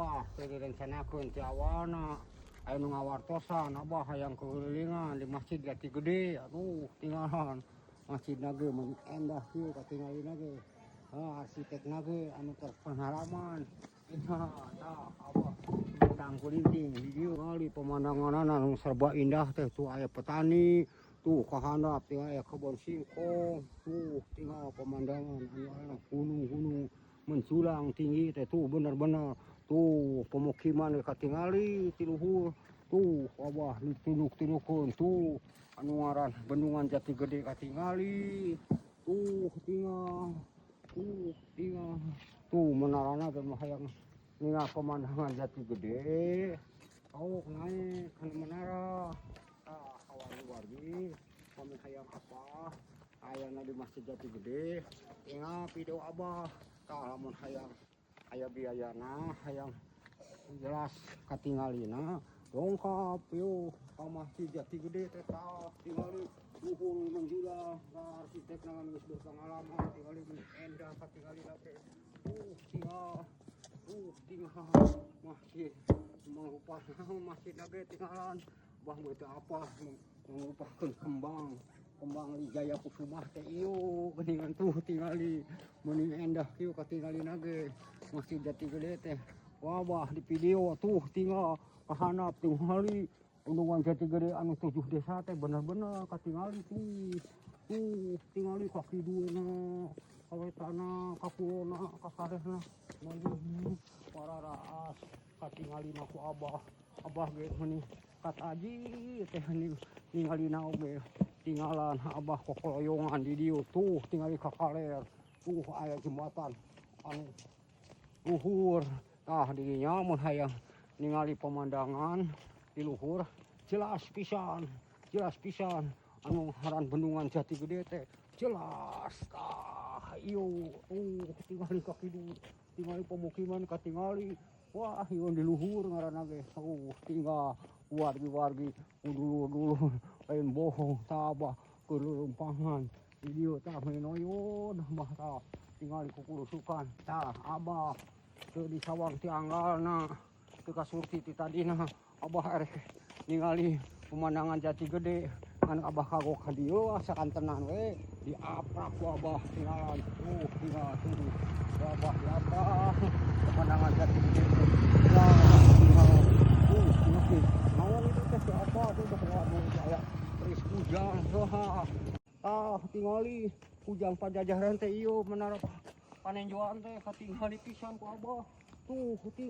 Abah teu direncanakeun ti awalna. Aya nu ngawartosan Abah hayang keulilingan di Masjid Jati Gede. Aduh tinggalan masjidna ge mun endah kieu katingalina ge. Arsitekna ge anu terpengalaman. Tah Abah tang kulinting di dieu kali pemandanganna anu serba indah teh tuh aya petani, tuh kahandap tinggal aya kebon singkong, tuh tinggal pemandangan anu gunung-gunung menculang tinggi teh tuh bener-bener tuh pemukiman katingali ti luhur tuh Abah ditunuk-tunukeun tuh anu ngaran Bendungan Jati Gede katingali tuh tinggal tuh menarana ge mah hayang ningal pemandangan Jati Gede naik kana menara wargi kami hayang apa hayangna di Masjid Jati Gede tinggal video Abah tah lamun hayang aya biayana hayang jelas katingalina dongkap yuk ka Masjid Jati Gede teh tah tingali luhur menjulang arsitekna geus berpengalaman tingali endah katingalina teh tinggal masjid mangupasna masjid lagi tinggalan bah teu apa mengupakeun kembang Wijaya Kusumah teh ieu geuningan tuh tingali meuning endah kieu katingalina ge Masjid Jati Gede teh wabah di video tuh tinggal kahandap tingali Bendungan Jati Gede anu 7 desa teh bener-bener katingali tuh tingali kaki duena kawetana kakulona kasarehna meuning para raas katingalina ku Abah ge meuning kat aji teh ningalina oge tinggalan Abah kokoloyongan di dieu tuh tingali kakaler tuh aya jembatan anu luhur tah di dinya mun hayang ningali pemandangan di luhur jelas pisan anu ngaran Bendungan Jati Gede teh jelas tah ieu tingali kaki du tingali pemukiman katingali wah ieu di luhur ngaranna ge tinggal wargi-wargi dulu lain bohong tah Abah keleumpahan di dieu tah menoyon mah tah tingali kukulusukan tah Abah teu disawang ti anggalna teu kasurti ti tadina Abah erek ningali pemandangan Jati Gede ngan Abah kagok ka dieu sakantenan we diaprak ku Abah tinggalan tinggal Abah diaprak pemandangan Jati Gede tinggal naon itu teh siapa tuh waduh aya geus ujang tingali ujang pajajaran teh ieu menara panenjoan teh katingali pisan ku Abah tuh